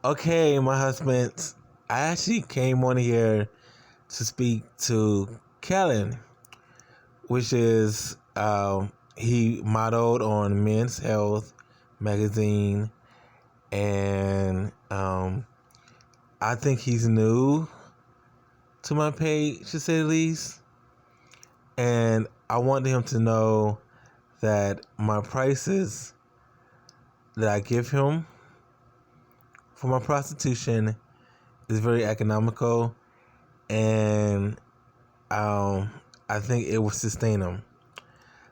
Okay, my husband, I actually came on here to speak to Kellen, which is he modeled on Men's Health magazine, and I think he's new to my page, to say the least. And I want him to know that my prices that I give him for my prostitution is very economical, and I think it will sustain him.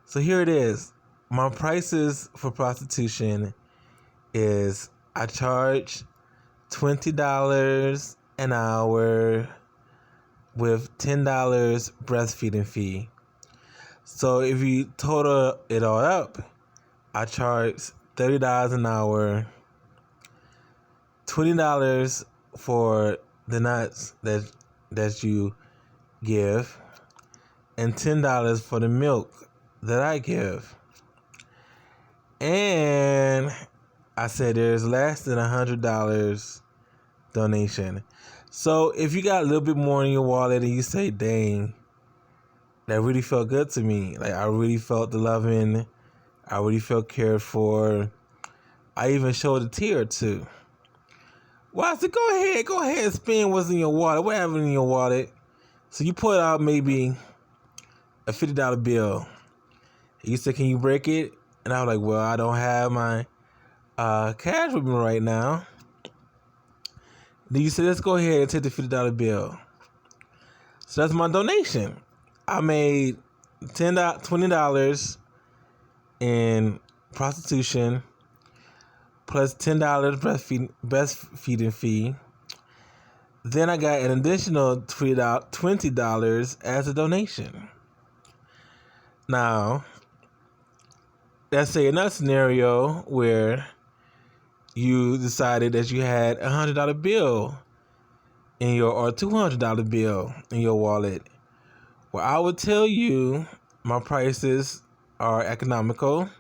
So here it is. My prices for prostitution is I charge $20 an hour with $10 breastfeeding fee. So if you total it all up, I charge $30 an hour, $20 for the nuts that you give, and $10 for the milk that I give. And I said there's less than $100 donation. So if you got a little bit more in your wallet and you say, dang, that really felt good to me. Like, I really felt the loving. I really felt cared for. I even showed a tear or two. Well, I said, go ahead and spend what's in your wallet. What happened in your wallet? So you put out maybe a $50 bill. You said, can you break it? And I was like, well, I don't have my cash with me right now. Then you said, let's go ahead and take the $50 bill. So that's my donation. I made $20 in prostitution plus $10 breastfeeding fee. Then I got an additional $20 as a donation. Now, let's say another scenario where you decided that you had $100 bill in your, or $200 bill in your wallet. Well, I would tell you my prices are economical,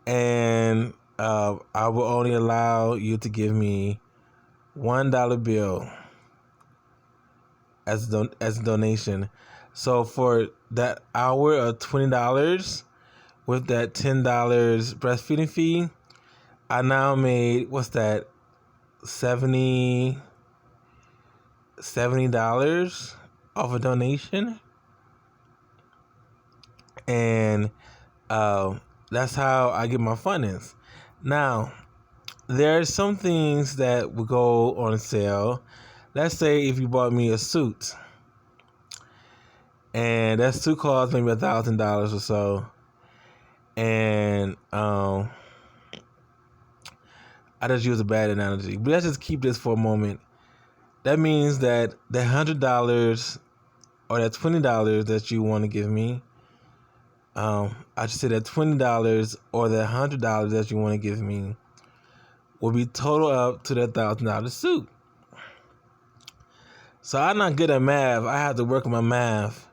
and I will only allow you to give me $1 bill as a donation. So for that hour of $20 with that $10 breastfeeding fee, I now made, what's that, $70 off a donation. And that's how I get my fundings. Now, there are some things that will go on sale. Let's say if you bought me a suit, and that suit costs maybe $1,000 or so, and I just use a bad analogy, but let's just keep this for a moment. That means that $100 or that $20 that you want to give me, I should say that $20 or that $100 that you want to give me will be total up to that $1,000 suit. So I'm not good at math. I have to work on my math.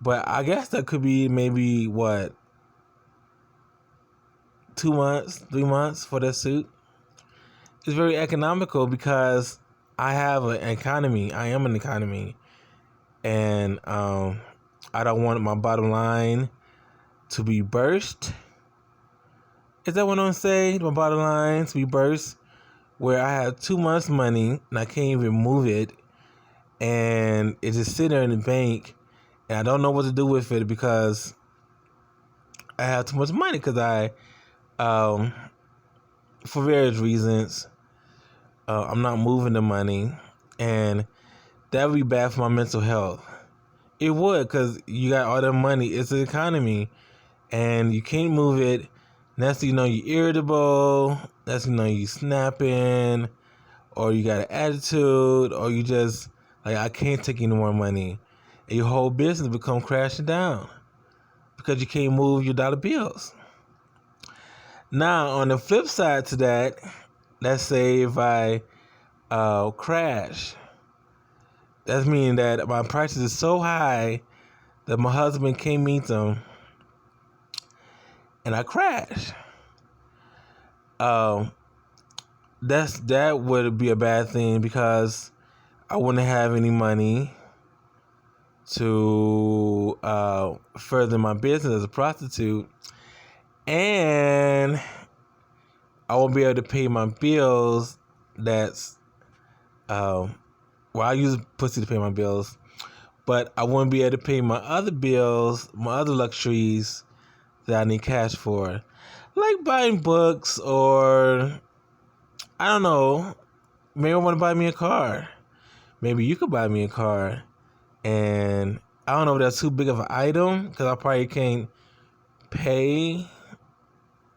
But I guess that could be maybe, 2 months, 3 months for that suit. It's very economical because I have an economy. I am an economy. And I don't want my bottom line to be burst. Is that what I'm saying? My bottom line to be burst, where I have 2 months' money and I can't even move it, and it just sitting there in the bank, and I don't know what to do with it because I have too much money. Because I, for various reasons, I'm not moving the money, and that would be bad for my mental health. It would, because you got all that money. It's an economy, and you can't move it. Next thing you know, you're irritable. Next thing you know, you snapping, or you got an attitude, or you just like, I can't take any more money, and your whole business become crashing down because you can't move your dollar bills. Now, on the flip side to that, let's say if I crash, that means that my prices are so high that my husband can't meet them, and I crash. that would be a bad thing because I wouldn't have any money to further my business as a prostitute, and I won't be able to pay my bills. That's I use pussy to pay my bills, but I won't be able to pay my other bills, my other luxuries that I need cash for, like buying books or I don't know. Maybe I want to buy me a car. Maybe you could buy me a car, and I don't know if that's too big of an item because I probably can't pay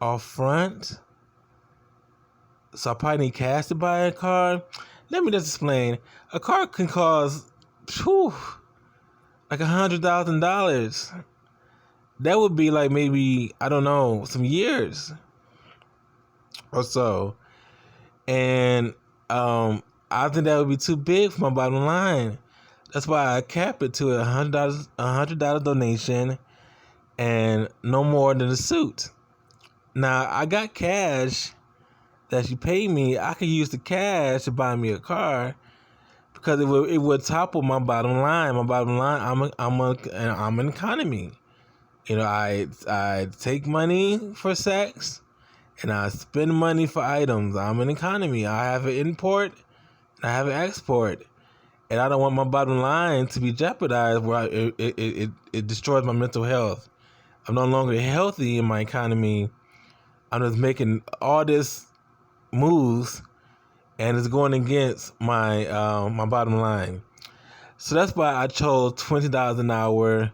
off front. So I probably need cash to buy a car. Let me just explain. A car can cost, like $100,000. That would be like maybe, I don't know, some years or so. And I think that would be too big for my bottom line. That's why I cap it to $100 donation and no more than a suit. Now I got cash that you pay me. I could use the cash to buy me a car because it would topple my bottom line. My bottom line, I'm an economy. You know, I take money for sex and I spend money for items. I'm an economy. I have an import and I have an export. And I don't want my bottom line to be jeopardized where it destroys my mental health. I'm no longer healthy in my economy. I'm just making all this moves and it's going against my my bottom line. So that's why I chose $20 an hour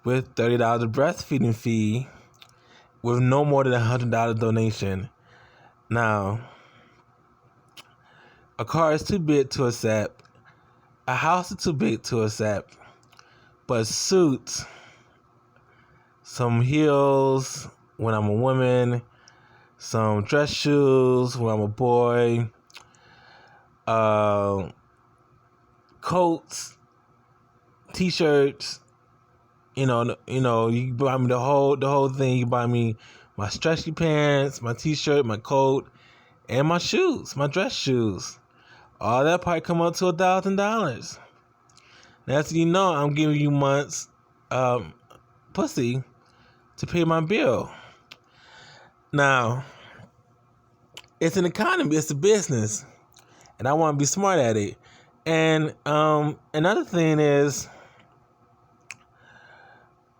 with $30 breastfeeding fee with no more than $100 donation. Now, a car is too big to accept. A house is too big to accept. But suits, some heels when I'm a woman, some dress shoes when I'm a boy, coats, t-shirts. You can buy me the whole thing. You buy me my stretchy pants, my t-shirt, my coat, and my shoes, my dress shoes. All that probably come up to $1,000. That's I'm giving you months pussy to pay my bill. Now, it's an economy, it's a business, and I want to be smart at it. And another thing is,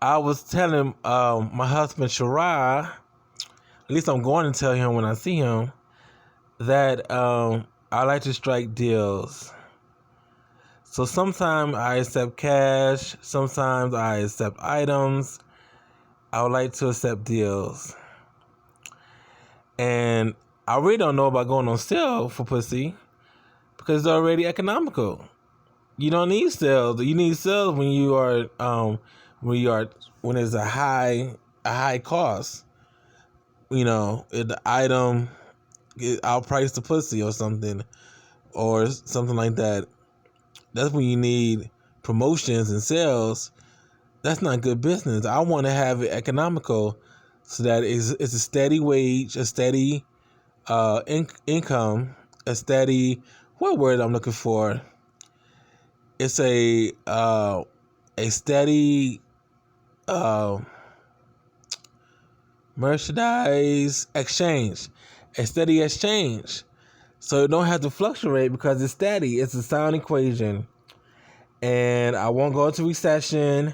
I was telling my husband Shirai, at least I'm going to tell him when I see him, that I like to strike deals. So sometimes I accept cash, sometimes I accept items. I would like to accept deals. And I really don't know about going on sale for pussy because it's already economical. You don't need sales. You need sales when you are when there's a high cost. If the item outprice the pussy or something like that. That's when you need promotions and sales. That's not good business. I want to have it economical so that it's a steady wage, a steady income, a steady, what word I'm looking for? It's a steady merchandise exchange, a steady exchange. So it don't have to fluctuate because it's steady. It's a sound equation. And I won't go into recession.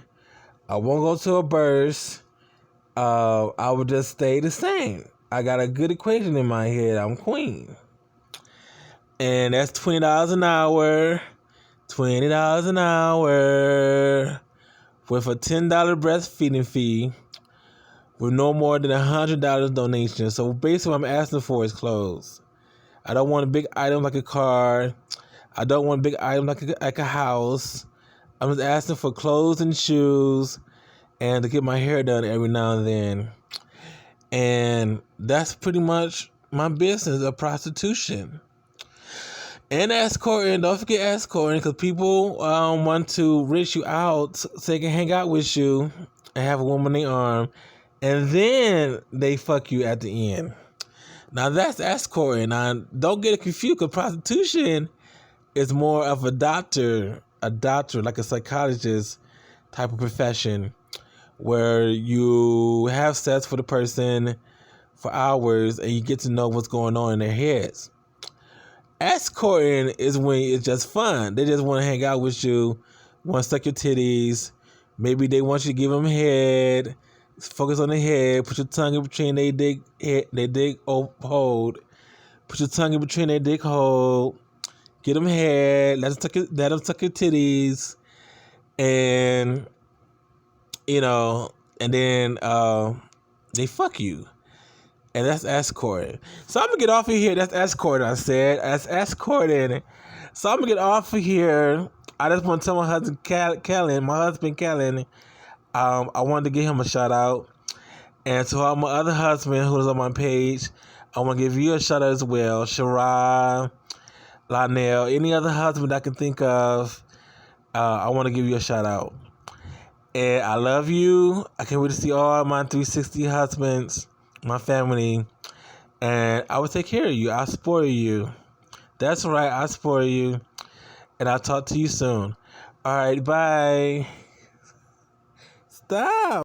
I won't go to a burst. I will just stay the same. I got a good equation in my head. I'm queen. And that's $20 an hour. $20 an hour. With a $10 breastfeeding fee. With no more than $100 donation. So basically what I'm asking for is clothes. I don't want a big item like a car. I don't want a big item like a house. I'm just asking for clothes and shoes and to get my hair done every now and then. And that's pretty much my business of prostitution. And escorting. Don't forget escorting because people want to rich you out so they can hang out with you and have a woman in their arm. And then they fuck you at the end. Now that's escorting. Now don't get it confused, because prostitution is more of a doctor, like a psychologist type of profession, where you have sex for the person for hours and you get to know what's going on in their heads. Escorting is when it's just fun. They just want to hang out with you, want to suck your titties. Maybe they want you to give them head. Focus on the head. Put your tongue in between their dick hold. Put your tongue in between their dick hole. Get them head. Let them suck your titties, and and then they fuck you. And that's escorting. So I'm gonna get off of here. That's escorting. I said that's escorting. So I'm gonna get off of here. I just want to tell my husband Kellen. I wanted to give him a shout out, and to all my other husband who's on my page, I want to give you a shout out as well. Shara, Lionel, any other husband I can think of, I want to give you a shout out. And I love you. I can't wait to see all my 360 husbands, my family, and I will take care of you. I'll spoil you. That's right, I'll spoil you. And I'll talk to you soon. All right, bye. Stop.